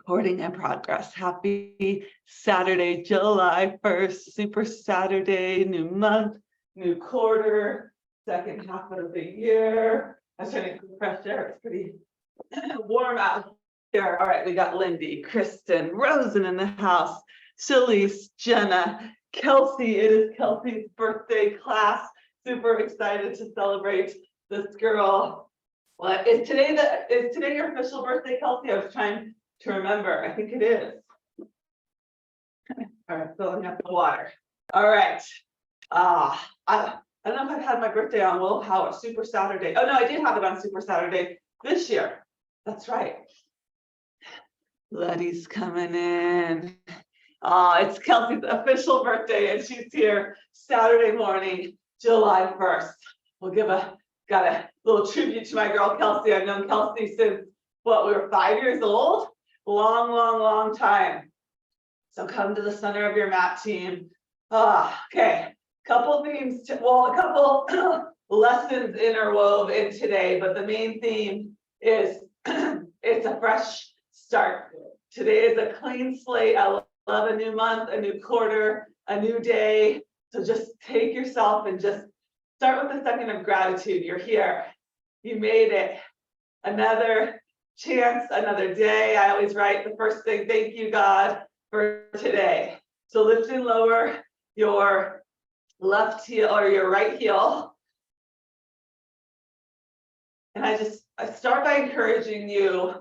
Recording in progress. Happy Saturday, July 1st, Super Saturday, new month, new quarter, second half of the year. I was trying to get fresh air. It's pretty warm out here. All right, we got Lindy, Kristen, Rosen in the house, Shalise, Jenna, Kelsey. It is Kelsey's birthday class. Super excited to celebrate this girl. Well, is today your official birthday, Kelsey? I was trying to remember. I think it is. All right, filling up the water. All right. I don't know if I've had my birthday on willPower, Super Saturday. Oh no, I did have it on Super Saturday this year. That's right. Letty's coming in. It's Kelsey's official birthday, and she's here Saturday morning, July 1st. We'll got a little tribute to my girl Kelsey. I've known Kelsey since we were 5 years old. Long time. So come to the center of your mat, team. Okay, couple themes, a couple lessons interwove in today, but the main theme is it's a fresh start. Today is a clean slate. I love a new month, a new quarter, a new day. So just take yourself and just start with a second of gratitude. You're here. You made it. Another chance, another day. I always write the first thing, thank you, God, for today. So lift and lower your left heel or your right heel. And I start by encouraging you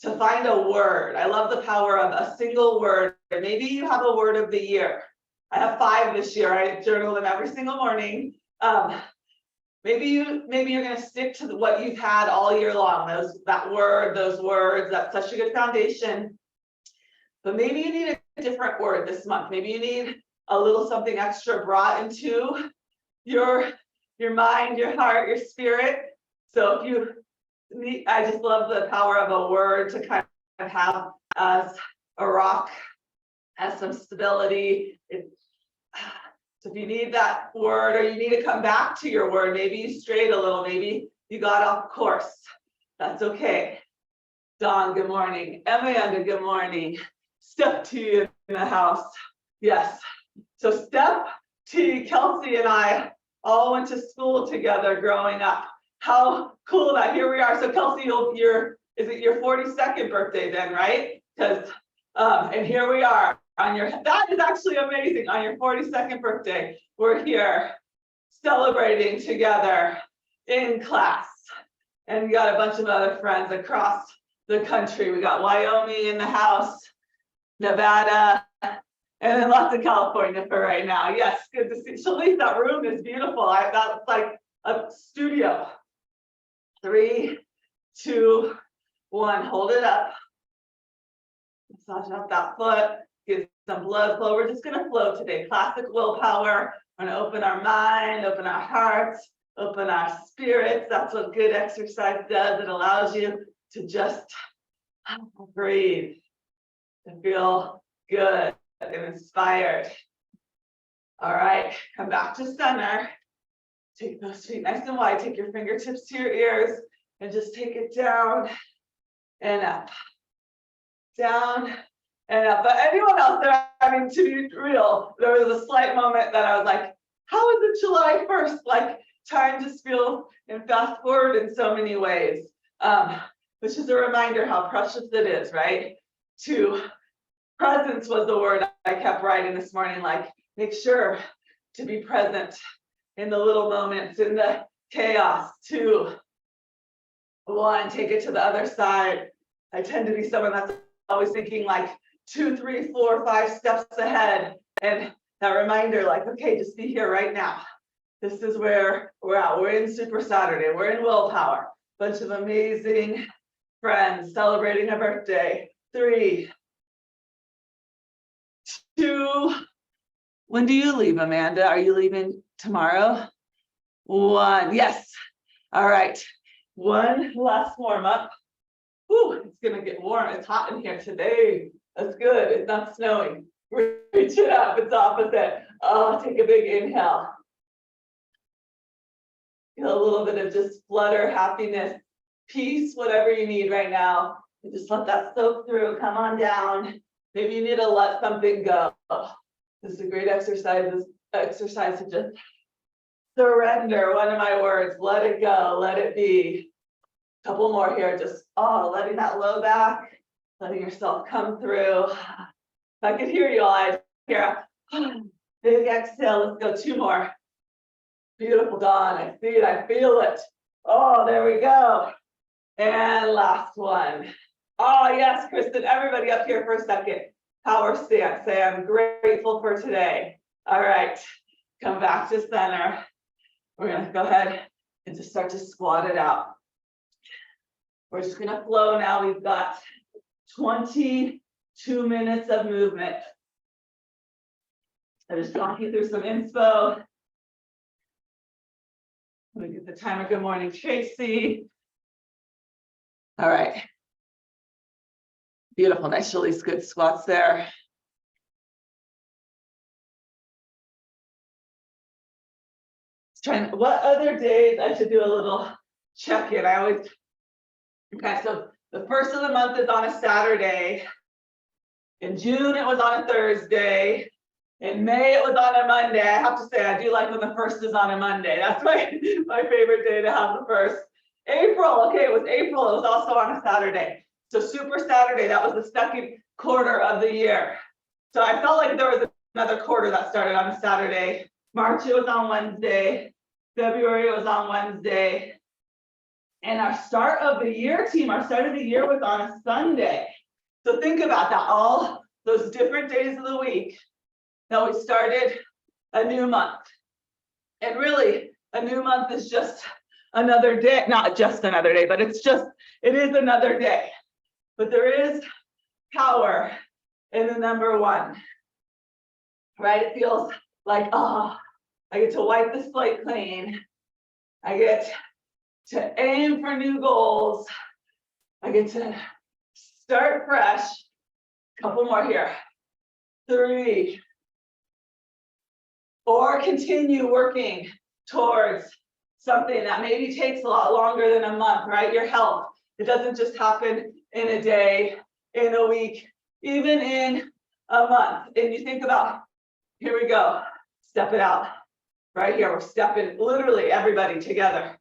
to find a word. I love the power of a single word. Maybe you have a word of the year. I have 5 this year. I journal them every single morning. Maybe you're going to stick to what you've had all year long. Those words, that's such a good foundation. But maybe you need a different word this month. Maybe you need a little something extra brought into your mind, your heart, your spirit. So I just love the power of a word to kind of have as a rock, as some stability. So if you need that word, or you need to come back to your word, maybe you strayed a little, maybe you got off course. That's okay. Dawn, good morning. Amanda, good morning. Step T in the house. Yes. So Step T, Kelsey and I all went to school together growing up. How cool that here we are. So Kelsey, is it your 42nd birthday then, right? Because and here we are that is actually amazing. On your 42nd birthday, we're here celebrating together in class. And we got a bunch of other friends across the country. We got Wyoming in the house, Nevada, and then lots of California for right now. Yes, good to see. Shalise, that room is beautiful. That's like a studio. 3, 2, 1. Hold it up. Massage out that foot. Get some blood flow. We're just going to flow today. Classic willPower. We're going to open our mind, open our hearts, open our spirits. That's what good exercise does. It allows you to just breathe, to feel good and inspired. All right, come back to center. Take those feet nice and wide. Take your fingertips to your ears and just take it down and up. Down and up. But anyone else there, I mean, to be real, there was a slight moment that I was like, how is it July 1st? Like, time just feels and fast forward in so many ways, which is a reminder how precious it is, right? Presence was the word I kept writing this morning, like, make sure to be present in the little moments, in the chaos. 2, 1, take it to the other side. I tend to be someone that's always thinking like 2, 3, 4, 5 steps ahead. And that reminder, like, okay, just be here right now. This is where we're at. We're in Super Saturday. We're in willPower. Bunch of amazing friends celebrating a birthday. 3, 2. When do you leave, Amanda? Are you leaving tomorrow? 1. Yes. All right. 1 last warm up. Whew, it's gonna get warm. It's hot in here today. That's good. It's not snowing. Reach it up. It's opposite. Oh, take a big inhale. Feel a little bit of just flutter, happiness, peace, whatever you need right now. You just let that soak through, come on down. Maybe you need to let something go. This is a great exercise to just surrender, one of my words, let it go, let it be. Couple more here, just letting that low back, letting yourself come through. If I could hear you all, I'd hear big exhale. Let's go 2 more. Beautiful, Dawn. I see it, I feel it. Oh, there we go. And last one. Oh, yes, Kristen, everybody up here for a second. Power stance. Say, I'm grateful for today. All right, come back to center. We're gonna go ahead and just start to squat it out. We're just gonna flow now. We've got 22 minutes of movement. I just walk you through some inspo. Let me get the timer. Good morning, Tracy. All right. Beautiful, nice release, good squats there. What other days I should do a little check-in. Okay, so the first of the month is on a Saturday. In June, it was on a Thursday. In May, it was on a Monday. I have to say, I do like when the first is on a Monday. That's my favorite day to have the first. April, okay, it was April. It was also on a Saturday. So Super Saturday, that was the second quarter of the year. So I felt like there was another quarter that started on a Saturday. March, it was on Wednesday. February, it was on Wednesday. And our start of the year was on a Sunday. So think about that, all those different days of the week that we started a new month. And really, a new month is just another day, not just another day, but it is another day. But there is power in the number 1, right? It feels like, I get to wipe the slate clean. I get to aim for new goals. I get to start fresh. Couple more here. 3. Or continue working towards something that maybe takes a lot longer than a month, right? Your health. It doesn't just happen in a day, in a week, even in a month. And you think about, here we go, step it out. Right here, we're stepping, literally everybody together,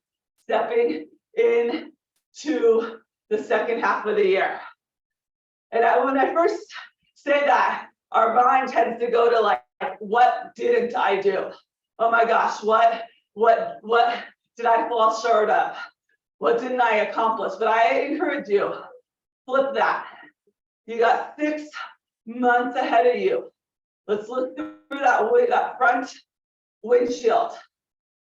stepping into the second half of the year. And when I first say that, our mind tends to go to like, what didn't I do? Oh my gosh, what did I fall short of? What didn't I accomplish? But I encourage you, flip that. You got 6 months ahead of you. Let's look through that front windshield.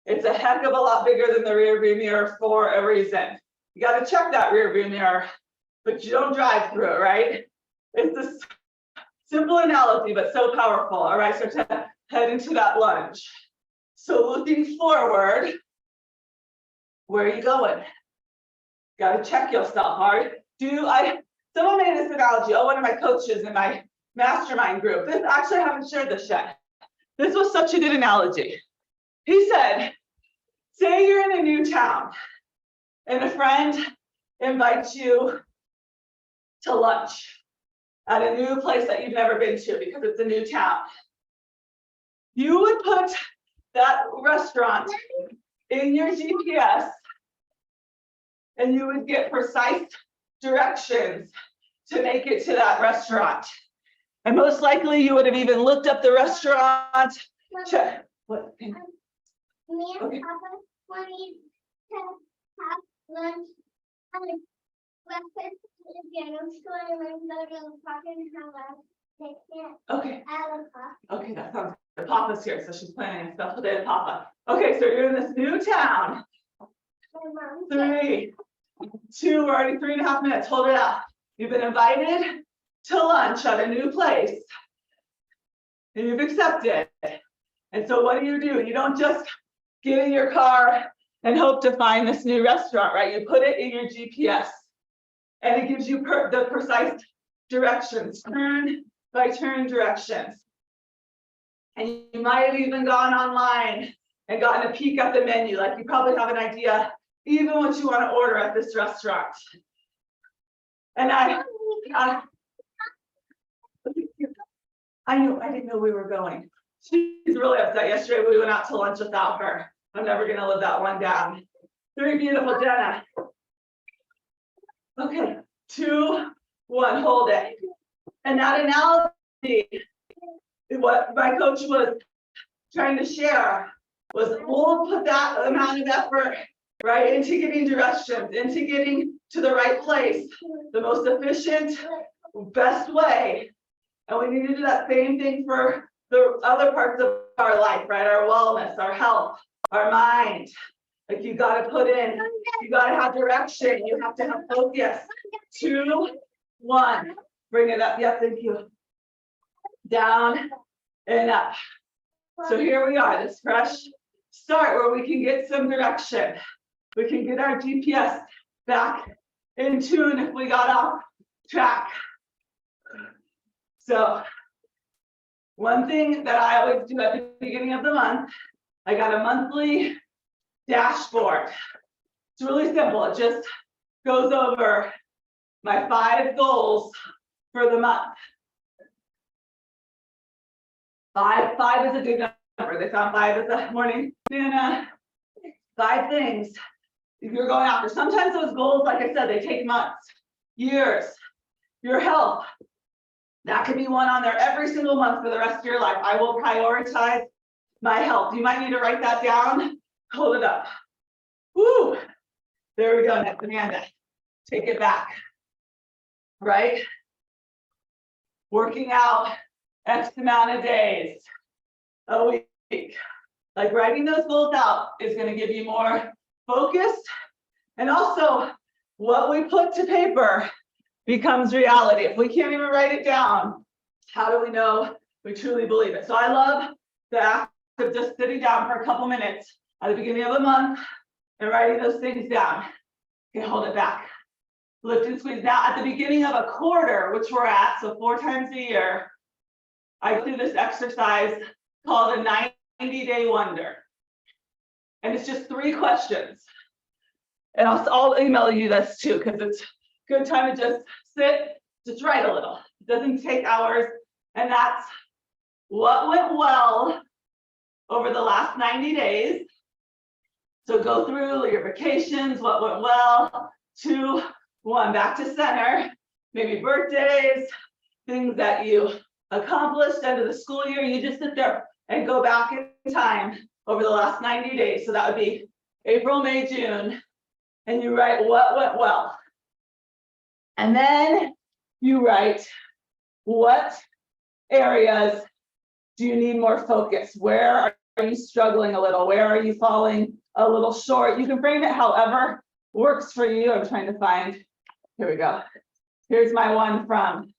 It's a heck of a lot bigger than the rear view mirror for a reason. You got to check that rear view mirror, but you don't drive through it, right? It's a simple analogy, but so powerful. All right, so to head into that lunge. So looking forward, where are you going? Got to check yourself, all right? Someone made this analogy. One of my coaches in my mastermind group. Actually, I haven't shared this yet. This was such a good analogy. He said, say you're in a new town and a friend invites you to lunch at a new place that you've never been to because it's a new town. You would put that restaurant in your GPS and you would get precise directions to make it to that restaurant. And most likely you would have even looked up the restaurant. What? Me and Papa wanted to have lunch at a breakfast at the piano school and then go to the park and have a picnic. Okay. At the park. Okay, that sounds good. Papa's here, so she's planning a special day with Papa. Okay, so you're in this new town. 3, 2, we're already 3.5 minutes. Hold it out. You've been invited to lunch at a new place. And you've accepted. And so what do? You don't just get in your car and hope to find this new restaurant, right? You put it in your GPS and it gives you the precise directions, turn by turn directions. And you might have even gone online and gotten a peek at the menu. Like you probably have an idea even what you want to order at this restaurant. And I didn't know we were going. She's really upset. Yesterday we went out to lunch without her. I'm never gonna live that one down. Very beautiful, Jenna. Okay, 2, 1, hold it. And that analogy, what my coach was trying to share was we'll put that amount of effort, right, into getting directions, into getting to the right place, the most efficient, best way. And we need to do that same thing for the other parts of our life, right? Our wellness, our health, our mind. Like you got to put in, you got to have direction, you have to have focus. 2, 1, bring it up. Yeah, thank you. Down and up. So here we are, this fresh start where we can get some direction. We can get our GPS back in tune if we got off track. So one thing that I always do at the beginning of the month, I got a monthly dashboard. It's really simple. It just goes over my 5 goals for the month. 5 is a good number. They found 5 this morning. Nana, 5 things you're going after. Sometimes those goals, like I said, they take months, years. Your health, that could be one on there every single month for the rest of your life. I will prioritize my health. You might need to write that down. Hold it up. Woo! There we go. Next, Amanda. Take it back. Right? Working out X amount of days a week. Like writing those goals out is going to give you more focus. And also, what we put to paper becomes reality. If we can't even write it down, how do we know we truly believe it? So I love the act of just sitting down for a couple minutes at the beginning of the month and writing those things down. Okay, hold it back. Lift and squeeze. Now at the beginning of a quarter, which we're at, so 4 times a year, I do this exercise called a 90-day wonder. And it's just 3 questions. And I'll email you this too, because it's a good time to just sit, just write a little. It doesn't take hours. And that's what went well over the last 90 days. So go through your vacations, what went well, 2, 1, back to center, maybe birthdays, things that you accomplished end of the school year. You just sit there and go back in time over the last 90 days. So that would be April, May, June. And you write what went well. And then you write what areas do you need more focus? Where are you struggling a little? Where are you falling a little short? You can frame it however works for you. I'm trying to find, here we go. Here's my one from,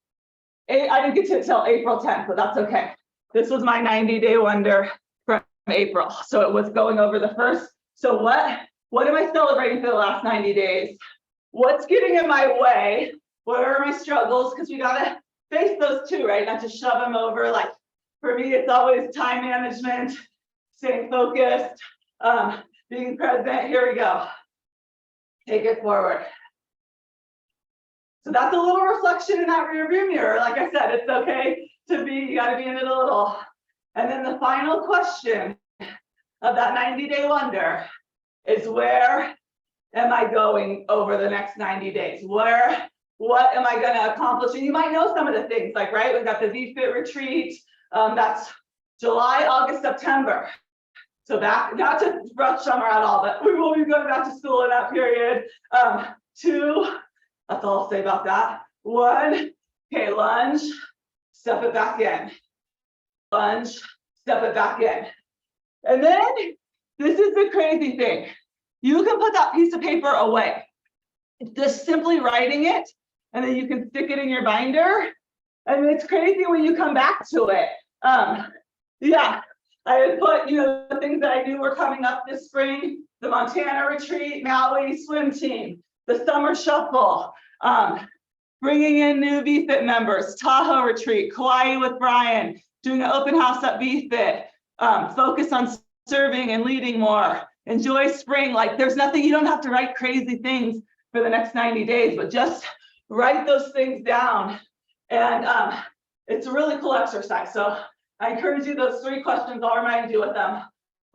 I didn't get to it till April 10th, but that's okay. This was my 90-day wonder from April. So it was going over the first. So what am I celebrating for the last 90 days? What's getting in my way? What are my struggles? Because we gotta face those too, right? Not just shove them over. Like for me, it's always time management, staying focused, being present. Here we go. Take it forward. So that's a little reflection in that rear view mirror. Like I said, it's okay to be, you gotta be in it a little. And then the final question of that 90-day wonder is, where am I going over the next 90 days? What am I gonna accomplish? And you might know some of the things, like, right, we've got the VFit retreat, that's July, August, September. So back, not to rush summer at all, but we will be going back to school in that period. 2, that's all I'll say about that. 1, okay, lunge, step it back in. Lunge, step it back in. And then, this is the crazy thing. You can put that piece of paper away. Just simply writing it, and then you can stick it in your binder. And it's crazy when you come back to it. Yeah, I had put, the things that I knew were coming up this spring, the Montana retreat, Maui swim team, the summer shuffle, bringing in new VFit members, Tahoe retreat, Kauai with Brian, doing an open house at VFit, focus on serving and leading more, enjoy spring. Like there's nothing, you don't have to write crazy things for the next 90 days, but just write those things down. And it's a really cool exercise. So I encourage you, those 3 questions, I'll remind you with them.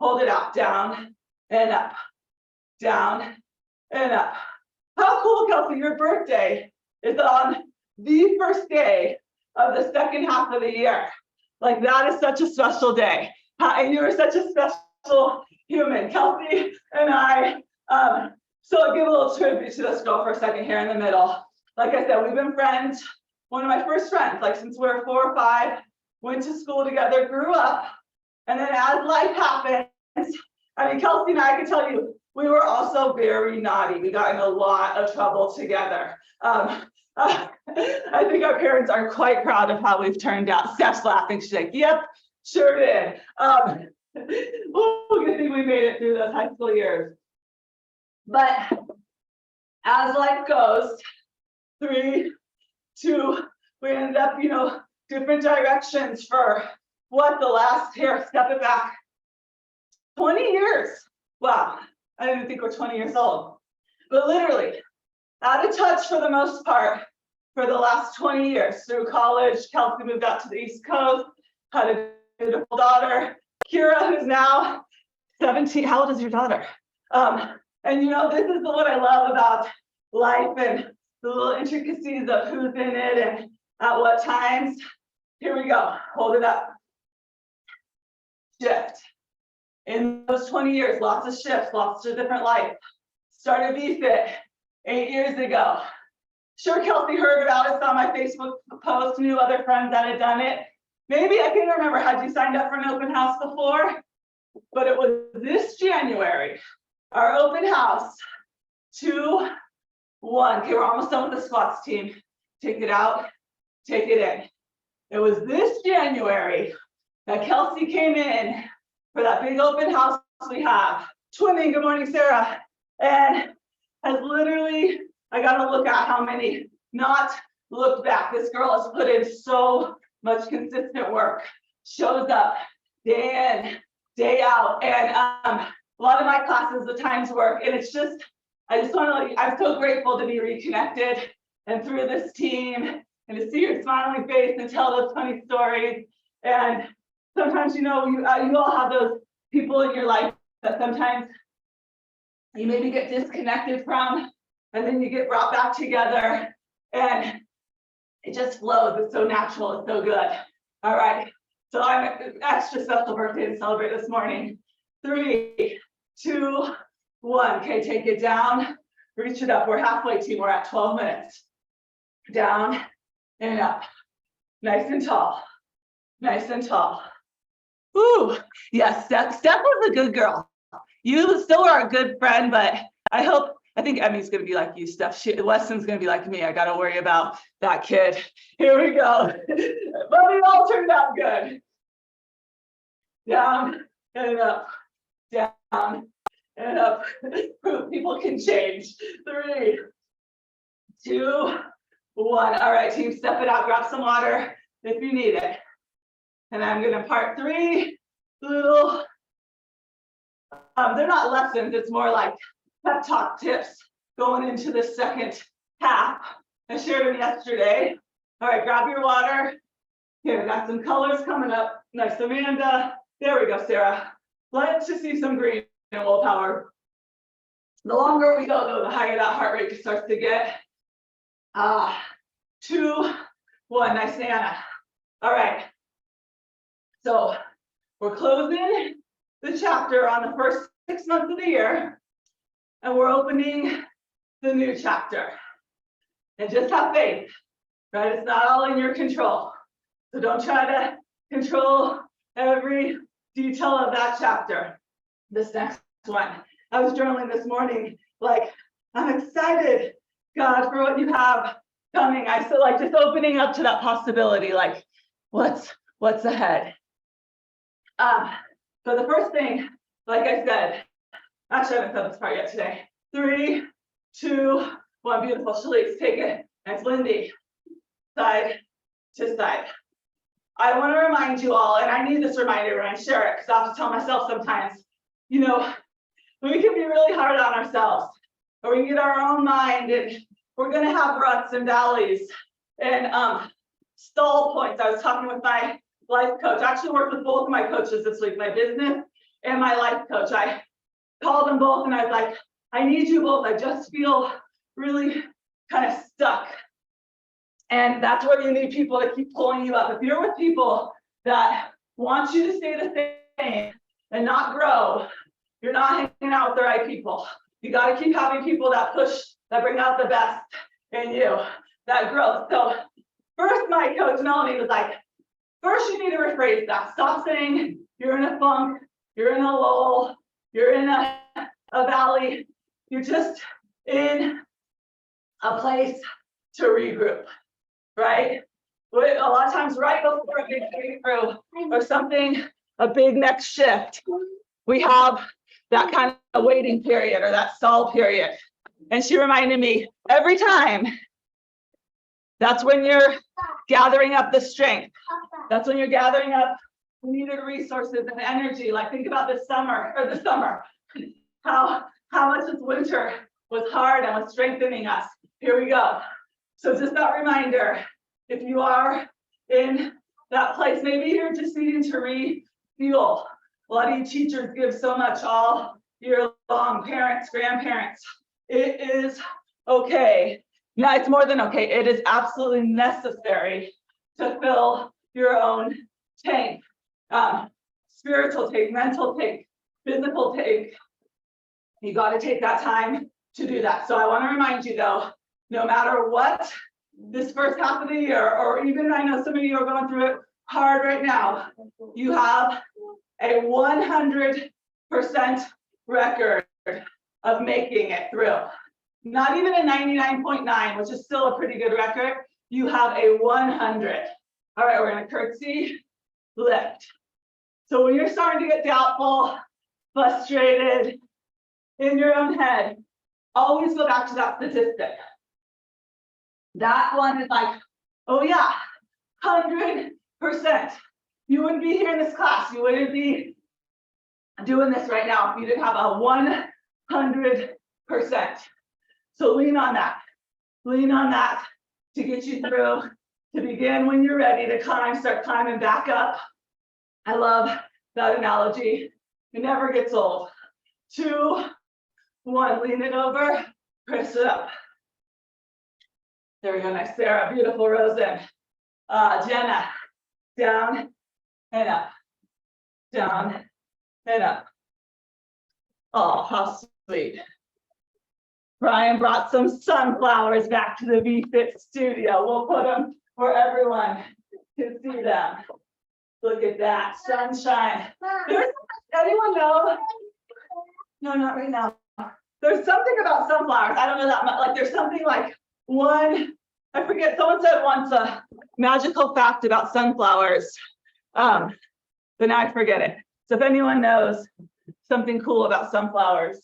Hold it out, down and up, down and up. How cool, Kelsey, your birthday is on the first day of the second half of the year. Like, that is such a special day. And you're such a special human, Kelsey and I. So I'll give a little tribute to this girl for a second here in the middle. Like I said, we've been friends. One of my first friends, like since we were 4 or 5, went to school together, grew up, and then as life happens, I mean, Kelsey and I can tell you, we were also very naughty. We got in a lot of trouble together. I think our parents are quite proud of how we've turned out. Steph's laughing. She's like, yep, sure did. Good thing we made it through those high school years. But as life goes, 3, 2, we ended up, different directions for what the last here, step it back, 20 years. Wow, I didn't think we're 20 years old. But literally, out of touch for the most part for the last 20 years. Through college, Kelsey moved out to the East Coast, had a beautiful daughter, Kira, who's now 17. How old is your daughter? And this is what I love about life and the little intricacies of who's in it and at what times. Here we go. Hold it up. Shift. In those 20 years, lots of shifts, lots of different life. Started VFit 8 years ago. Sure, Kelsey heard about it, saw my Facebook post, knew other friends that had done it. Maybe, I can't remember, had you signed up for an open house before? But it was this January, our open house, 2, 1. Okay, we're almost done with the squats, team. Take it out, take it in. It was this January that Kelsey came in for that big open house we have. Twinning, good morning, Sarah. And has literally, I got to look at how many, not looked back. This girl has put in so much consistent work, shows up day in, day out. And a lot of my classes, the times work. And it's just, I just want to, I'm so grateful to be reconnected and through this team and to see your smiling face and tell those funny stories. And sometimes, you all have those people in your life that sometimes you maybe get disconnected from, and then you get brought back together, and it just flows. It's so natural. It's so good. All right. So I'm an extra special birthday to celebrate this morning. 3, 2, 1. Okay, take it down. Reach it up. We're halfway, team. We're at 12 minutes. Down and up. Nice and tall. Nice and tall. Ooh, yes, Steph was a good girl. You still are a good friend, but I think Emmy's gonna be like you, Steph. Weston's gonna be like me. I gotta worry about that kid. Here we go. But it all turned out good. Down and up, down and up. People can change. 3, 2, 1. All right, team, step it out. Grab some water if you need it. And I'm gonna part 3 little, they're not lessons, it's more like pep talk tips going into the second half. I shared them yesterday. All right, grab your water. Here, we got some colors coming up. Nice, Amanda. There we go, Sarah. Let's just see some green and willPower. The longer we go, though, the higher that heart rate starts to get. 2, 1, nice, Anna. All right. So we're closing the chapter on the first 6 months of the year, and we're opening the new chapter. And just have faith, right? It's not all in your control. So don't try to control every detail of that chapter. This next one, I was journaling this morning, like, I'm excited, God, for what you have coming. I feel like just opening up to that possibility, like, what's ahead? So the first thing, like I said, actually I haven't said this part yet today. 3, 2, 1, beautiful. Shalice, take it. Nice, Lindy. Side to side. I want to remind you all, and I need this reminder when I share it, because I have to tell myself sometimes, we can be really hard on ourselves, or we can get our own mind and we're gonna have ruts and valleys and stall points. I was talking with my life coach. I actually worked with both of my coaches this week, my business and my life coach. I called them both and I was like, I need you both. I just feel really kind of stuck. And that's where you need people to keep pulling you up. If you're with people that want you to stay the same and not grow, you're not hanging out with the right people. You got to keep having people that push, that bring out the best in you, that growth. So first, my coach Melanie was like, first you need to rephrase that. Stop saying you're in a funk, you're in a lull, you're in a valley. You're just in a place to regroup, right? A lot of times right before a big breakthrough or something, a big next shift, we have that kind of waiting period or that stall period. And she reminded me every time, that's when you're gathering up the strength. That's when you're gathering up the needed resources and energy. Like think about this summer, how much this winter was hard and was strengthening us. Here we go. So just that reminder, if you are in that place, maybe you're just needing to refuel. A lot of you teachers give so much all year long, parents, grandparents. It is okay. Now it's more than okay. It is absolutely necessary to fill your own tank. Spiritual tank, mental tank, physical tank. You got to take that time to do that. So I want to remind you though, no matter what this first half of the year, or even I know some of you are going through it hard right now, you have a 100% record of making it through. Not even a 99.9, which is still a pretty good record. You have a 100. All right, we're going to curtsy, lift. So when you're starting to get doubtful, frustrated, in your own head, always go back to that statistic. That one is like, oh yeah, 100%. You wouldn't be here in this class. You wouldn't be doing this right now if you didn't have a 100%. So lean on that. Lean on that to get you through, to begin when you're ready to climb, start climbing back up. I love that analogy. It never gets old. 2, 1, lean it over, press it up. There we go, nice, Sarah, beautiful, Rosen. Jenna, down and up, down and up. Oh, how sweet. Brian brought some sunflowers back to the VFit Studio. We'll put them where everyone can see them. Look at that, sunshine. Anyone know? No, not right now. There's something about sunflowers. I don't know that much. Like there's something like one, I forget, someone said once a magical fact about sunflowers. But now I forget it. So if anyone knows something cool about sunflowers,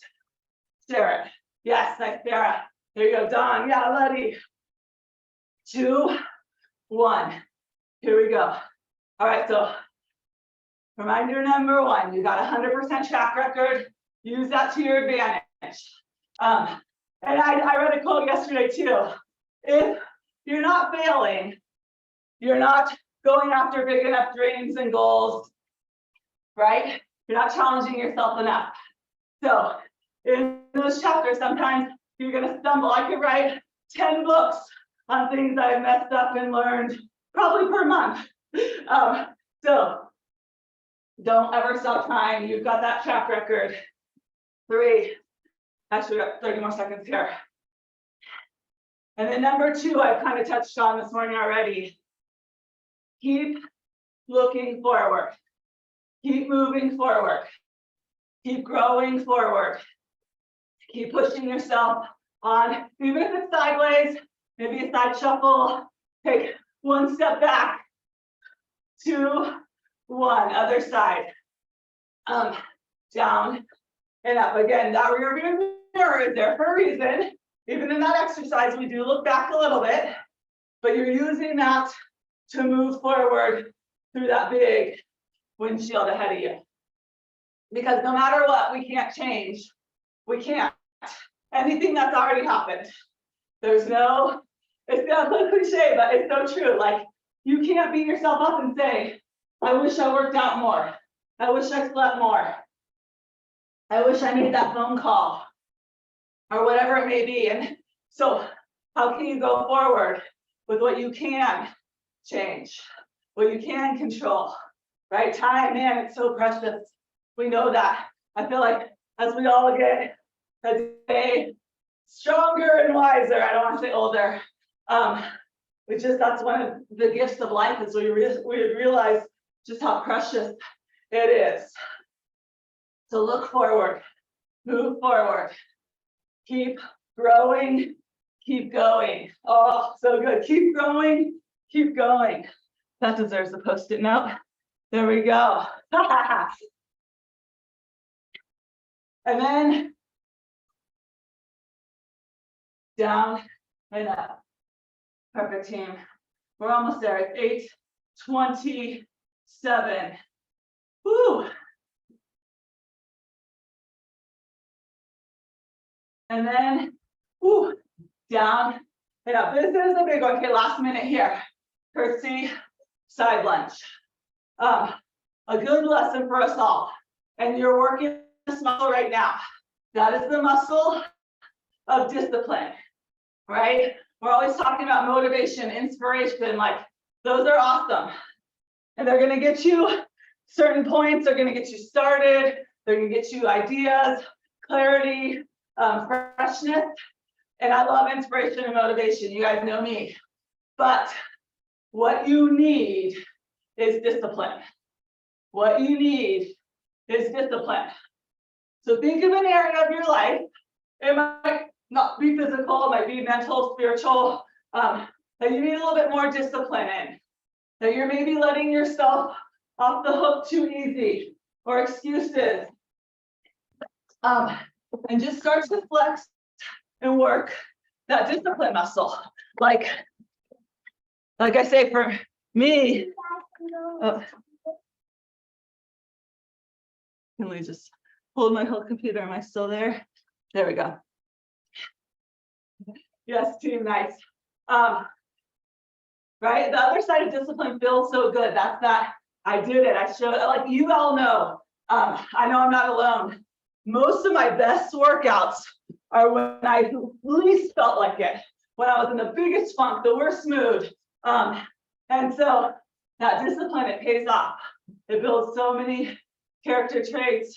share it. Yes, nice, Sarah. There you go, Dawn. Yeah, Letty. 2, 1. Here we go. All right, so reminder number 1, you got 100% track record. Use that to your advantage. And I read a quote yesterday too. If you're not failing, you're not going after big enough dreams and goals, right? You're not challenging yourself enough. So in those chapters, sometimes you're going to stumble. I could write 10 books on things I messed up and learned probably per month. So don't ever stop trying. You've got that track record. 3, actually we got 30 more seconds here. And then number 2, I've kind of touched on this morning already. Keep looking forward. Keep moving forward. Keep growing forward. Keep pushing yourself on, even if it's sideways, maybe a side shuffle, take 1 step back, 2, 1, other side, down and up. Again, that rearview mirror is there for a reason. Even in that exercise, we do look back a little bit, but you're using that to move forward through that big windshield ahead of you. Because no matter what, we can't change. We can't. Anything that's already happened. There's no, it sounds like cliche, but it's so true. Like, you can't beat yourself up and say, I wish I worked out more. I wish I slept more. I wish I made that phone call, or whatever it may be. And so how can you go forward with what you can change, what you can control, right? Time, man, it's so precious. We know that. I feel like as we all get a day stronger and wiser, I don't want to say older, that's one of the gifts of life, is we realize just how precious it is. So look forward, move forward, keep growing, keep going. Oh, so good. Keep growing, keep going. That deserves a Post-it note. There we go. And then down and up. Perfect, team. We're almost there. It's 8:27. Woo. And then, woo, down and up. This is a big one. Okay, last minute here. Curtsy, side lunge. A good lesson for us all. And you're working this muscle right now. That is the muscle of discipline, right? We're always talking about motivation, inspiration, like those are awesome. And they're gonna get you certain points, they're gonna get you started, they're gonna get you ideas, clarity, freshness. And I love inspiration and motivation, you guys know me. But what you need is discipline. What you need is discipline. So think of an area of your life. It might not be physical, it might be mental, spiritual, that you need a little bit more discipline in. That you're maybe letting yourself off the hook too easy, or excuses. And just start to flex and work that discipline muscle. Like I say, for me, can we just hold my whole computer? Am I still there? There we go. Yes, team, nice. Right, the other side of discipline feels so good. That's that I did it. I showed, like you all know. I know I'm not alone. Most of my best workouts are when I least felt like it, when I was in the biggest funk, the worst mood. And so that discipline, it pays off. It builds so many character traits,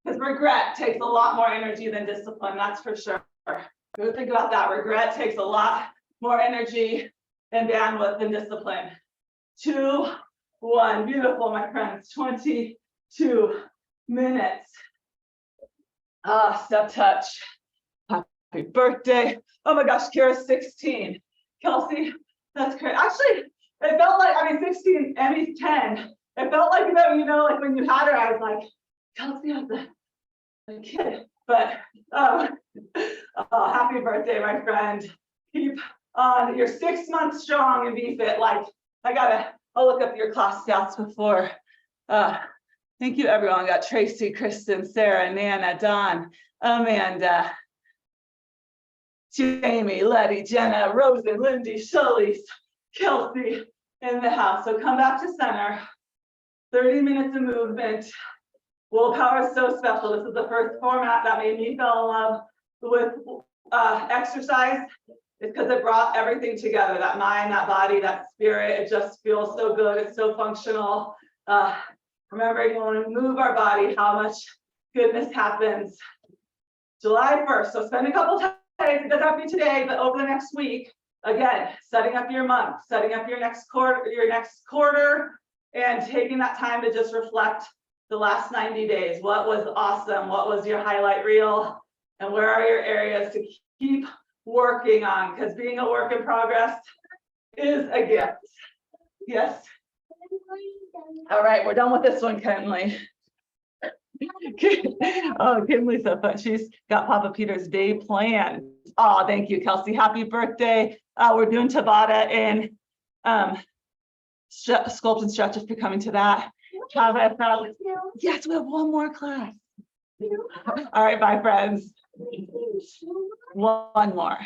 because regret takes a lot more energy than discipline, that's for sure. Think about that. Regret takes a lot more energy and bandwidth than discipline. 2, 1, beautiful, my friends. 22 minutes. Step touch. Happy birthday. Oh my gosh, Kira's 16. Kelsey, that's great. Actually, it felt like, 16, Emmy's 10. It felt like, like when you had her, I was like, Kelsey has a kid. But happy birthday, my friend. Keep on. You're 6 months strong in VFit. Like, I'll look up your class stats before. Thank you, everyone. Got Tracy, Kristen, Sarah, Nana, Dawn, Amanda, Jamie, Letty, Jenna, Rosen, Lindy, Shelley, Kelsey in the house. So come back to center. 30 minutes of movement. willPower is so special. This is the first format that made me fall in love with exercise. It's because it brought everything together, that mind, that body, that spirit. It just feels so good. It's so functional. Remembering when we move our body, how much goodness happens. July 1st, so spend a couple days, it doesn't have to be today, but over the next week, again, setting up your month, setting up your next quarter, and taking that time to just reflect the last 90 days. What was awesome? What was your highlight reel? And where are your areas to keep working on? Because being a work in progress is a gift. Yes. All right, we're done with this one, Kenley. Oh, Kinley's so fun. She's got Papa Peter's day planned. Oh, thank you, Kelsey. Happy birthday. We're doing Tabata and sculpt and stretch if you're coming to that. Yes, we have one more class. All right, bye, friends. One more.